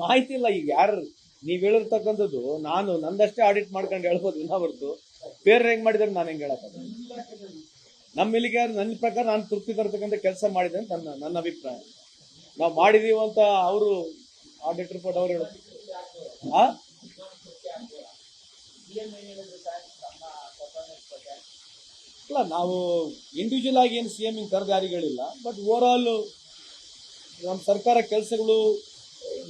ಮಾಹಿತಿ ಇಲ್ಲ. ಈಗ ಯಾರು ನೀವ್ ಹೇಳಿರ್ತಕ್ಕಂಥದ್ದು ನಾನು ನಂದಷ್ಟೇ ಆಡಿಟ್ ಮಾಡ್ಕೊಂಡು ಹೇಳ್ಬೋದು ಇನ್ನ ಹೊರತು ಬೇರೆ ಹೆಂಗ್ ಮಾಡಿದ್ರೆ ನಾನು ಹೆಂಗ್ ಹೇಳಕ್ ನಮ್ಮ ಇಲ್ಲಿಗೆ ನನ್ನ ಪ್ರಕಾರ ನಾನು ತೃಪ್ತಿ ತರ್ತಕ್ಕಂಥ ಕೆಲಸ ಮಾಡಿದೆ ಅಂತ ನನ್ನ ಅಭಿಪ್ರಾಯ. ನಾವು ಮಾಡಿದೀವಿ ಅಂತ ಅವರು ಆಡಿಟ್ ರಿಪೋರ್ಟ್ ಅವ್ರು ಹೇಳೋದು. ಇಲ್ಲ, ನಾವು ಇಂಡಿವಿಜುವಲ್ ಆಗಿ ಏನು CM ಹಿಂಗೆ ಕರೆದು ಯಾರಿಗೂ ಹೇಳಿಲ್ಲ. ಬಟ್ ಓವರ್ ಆಲ್ ನಮ್ಮ ಸರ್ಕಾರ ಕೆಲಸಗಳು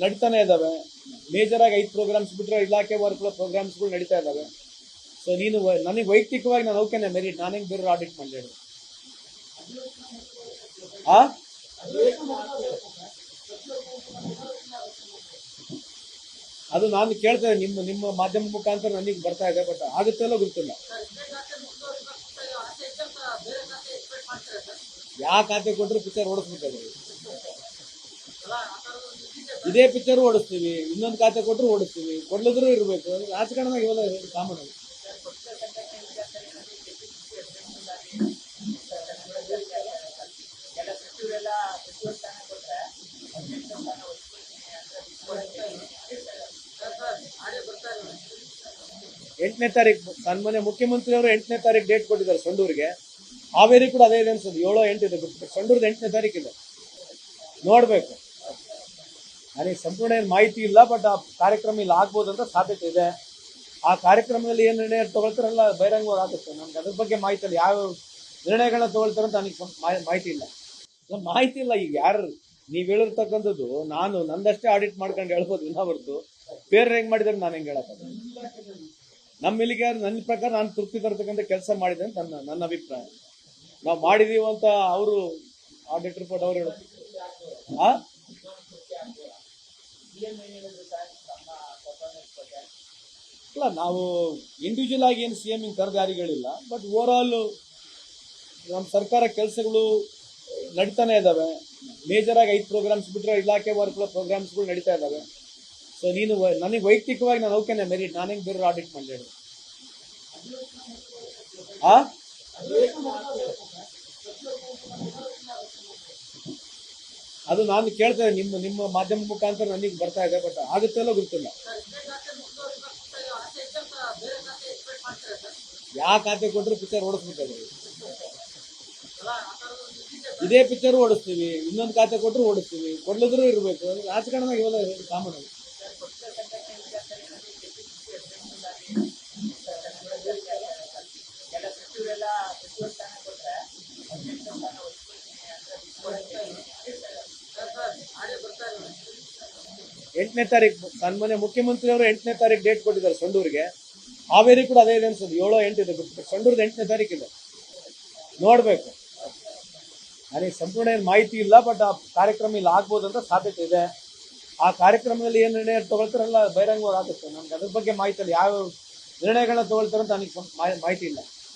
ನಡೀತಾನೆ ಇದ್ದಾವೆ. ಮೇಜರ್ ಆಗಿ 5 ಪ್ರೋಗ್ರಾಮ್ಸ್ ಬಿಟ್ಟರೆ ಇಲಾಖೆ ವರ್ಕ್ಗಳ ಪ್ರೋಗ್ರಾಮ್ಸ್ಗಳು ನಡೀತಾ ಇದ್ದಾವೆ. ಸೊ ನೀನು ನನಗೆ ವೈಯಕ್ತಿಕವಾಗಿ ನಾನು ಓಕೆನೆ ಮೆರಿಟ್, ನಾನು ಹೆಂಗೆ ಬೇರೆ ಆಡಿಟ್ ಮಾಡಲಿ? ಅದು ನಾನು ಕೇಳ್ತೇನೆ, ನಿಮ್ಮ ಮಾಧ್ಯಮ ಮುಖಾಂತರ ನನಗೆ ಬರ್ತಾ ಇದೆ. ಬಟ್ ಆಗುತ್ತಲ್ಲ ಗೊತ್ತಿಲ್ಲ. ಯಾವ ಖಾತೆ ಕೊಟ್ಟರು ಪಿಕ್ಚರ್ ಓಡಿಸ್ಬೇಕಾದ್ರೆ ಇದೇ ಪಿಕ್ಚರ್ ಓಡಿಸ್ತೀವಿ, ಇನ್ನೊಂದು ಖಾತೆ ಕೊಟ್ಟರು ಓಡಿಸ್ತೀವಿ, ಕೊಡ್ಲಿದ್ರು ಇರಬೇಕು. ರಾಜಕಾರಣದಾಗ ಇವೆಲ್ಲ ಕಾಮನ್. ಎಂಟನೇ ತಾರೀಕು ಸನ್ಮಾನ್ಯ ಮುಖ್ಯಮಂತ್ರಿ ಅವರು 8ನೇ ತಾರೀಕು ಡೇಟ್ ಕೊಟ್ಟಿದ್ದಾರೆ ಸಂಡೂರಿಗೆ. ಹಾವೇರಿ ಕೂಡ ಅದೇ ಇದೆ ಅನ್ಸುತ್ತೆ, 7, 8 ಇದೆ. ಸಂಡೂರ್ದು 8ನೇ ತಾರೀಕಿದೆ, ನೋಡ್ಬೇಕು. ನನಗೆ ಸಂಪೂರ್ಣ ಏನು ಮಾಹಿತಿ ಇಲ್ಲ. ಬಟ್ ಆ ಕಾರ್ಯಕ್ರಮ ಇಲ್ಲಿ ಆಗ್ಬೋದು ಅಂತ ಸಾಧ್ಯತೆ ಇದೆ. ಆ ಕಾರ್ಯಕ್ರಮದಲ್ಲಿ ಏನು ನಿರ್ಣಯ ತಗೊಳ್ತಾರಲ್ಲ ಬಹಿರಂಗವಾಗಿ ಆಗುತ್ತೆ. ನಮ್ಗೆ ಅದ್ರ ಬಗ್ಗೆ ಮಾಹಿತಿ ಇಲ್ಲ, ಯಾವ ನಿರ್ಣಯಗಳನ್ನ ತಗೊಳ್ತಾರೆ ಅಂತ ನನಗೆ ಮಾಹಿತಿ ಇಲ್ಲ. ಮಾಹಿತಿ ಇಲ್ಲ. ಈಗ ಯಾರು ನೀವ್ ಹೇಳಿರ್ತಕ್ಕಂಥದ್ದು ನಾನು ನಂದಷ್ಟೇ ಆಡಿಟ್ ಮಾಡ್ಕೊಂಡು ಹೇಳ್ಬೋದು ಇನ್ನ ಹೊರತು ಬೇರೆ ಹೆಂಗ್ ಮಾಡಿದ್ರೆ ನಾನು ಹೆಂಗ್ ಹೇಳಕ್ ನಮ್ಮ ಇಲ್ಲಿಗೆ ನನ್ನ ಪ್ರಕಾರ ನಾನು ತೃಪ್ತಿ ತರ್ತಕ್ಕಂಥ ಕೆಲಸ ಮಾಡಿದೆ ಅಂತ ನನ್ನ ಅಭಿಪ್ರಾಯ. ನಾವು ಮಾಡಿದೀವಿ ಅಂತ ಅವರು ಆಡಿಟ್ ರಿಪೋರ್ಟ್ ಅವ್ರು ಹೇಳೋದು. ಇಲ್ಲ, ನಾವು ಇಂಡಿವಿಜುವಲ್ ಆಗಿ ಏನು CM ಹಿಂಗೆ ಕರೆದು ಯಾರಿಗೂ ಹೇಳಿಲ್ಲ. ಬಟ್ ಓವರ್ ಆಲ್ ನಮ್ಮ ಸರ್ಕಾರ ಕೆಲಸಗಳು ನಡೀತಾನೆ ಇದ್ದಾವೆ. ಮೇಜರ್ ಆಗಿ 5 ಪ್ರೋಗ್ರಾಮ್ಸ್ ಬಿಟ್ಟರೆ ಇಲಾಖೆ ವರ್ಕ್ಗಳ ಪ್ರೋಗ್ರಾಮ್ಸ್ಗಳು ನಡೀತಾ ಇದ್ದಾವೆ. ಸೊ ನೀನು ನನಗೆ ವೈಯಕ್ತಿಕವಾಗಿ ನಾನು ಓಕೆನೆ ಮೆರಿಟ್, ನಾನು ಹೆಂಗೆ ಬೇರೆ ಆಡಿಟ್ ಮಾಡಲಿ? ಅದು ನಾನು ಕೇಳ್ತೇನೆ, ನಿಮ್ಮ ಮಾಧ್ಯಮ ಮುಖಾಂತರ ನನಗೆ ಬರ್ತಾ ಇದೆ. ಬಟ್ ಆಗುತ್ತಲ್ಲ ಗೊತ್ತಿಲ್ಲ. ಯಾವ ಖಾತೆ ಕೊಟ್ಟರು ಪಿಕ್ಚರ್ ಓಡಿಸ್ಬೇಕಾದ್ರೆ ಇದೇ ಪಿಕ್ಚರ್ ಓಡಿಸ್ತೀವಿ, ಇನ್ನೊಂದು ಖಾತೆ ಕೊಟ್ಟರು ಓಡಿಸ್ತೀವಿ, ಕೊಡ್ಲಿದ್ರು ಇರಬೇಕು. ರಾಜಕಾರಣದಾಗ ಇವೆಲ್ಲ ಕಾಮನ್. ಎಂಟನೇ ತಾರೀಕು ಸನ್ಮಾನ್ಯ ಮುಖ್ಯಮಂತ್ರಿ ಅವರು 8ನೇ ತಾರೀಕು ಡೇಟ್ ಕೊಟ್ಟಿದ್ದಾರೆ ಸಂಡೂರಿಗೆ. ಹಾವೇರಿ ಕೂಡ ಅದೇ ಇದೆ ಅನ್ಸುತ್ತೆ, 7, 8 ಇದೆ. ಸಂಡೂರ್ದು 8ನೇ ತಾರೀಕಿದೆ, ನೋಡ್ಬೇಕು. ನನಗೆ ಸಂಪೂರ್ಣ ಏನು ಮಾಹಿತಿ ಇಲ್ಲ. ಬಟ್ ಆ ಕಾರ್ಯಕ್ರಮ ಇಲ್ಲಿ ಆಗ್ಬೋದು ಅಂತ ಸಾಧ್ಯತೆ ಇದೆ. ಆ ಕಾರ್ಯಕ್ರಮದಲ್ಲಿ ಏನು ನಿರ್ಣಯ ತಗೊಳ್ತಾರಲ್ಲ ಬಹಿರಂಗವಾಗಿ ಆಗುತ್ತೆ. ನಮ್ಗೆ ಅದ್ರ ಬಗ್ಗೆ ಮಾಹಿತಿ ಇಲ್ಲ, ಯಾವ ನಿರ್ಣಯಗಳನ್ನ ತಗೊಳ್ತಾರೆ ಅಂತ ನನಗೆ ಮಾಹಿತಿ ಇಲ್ಲ.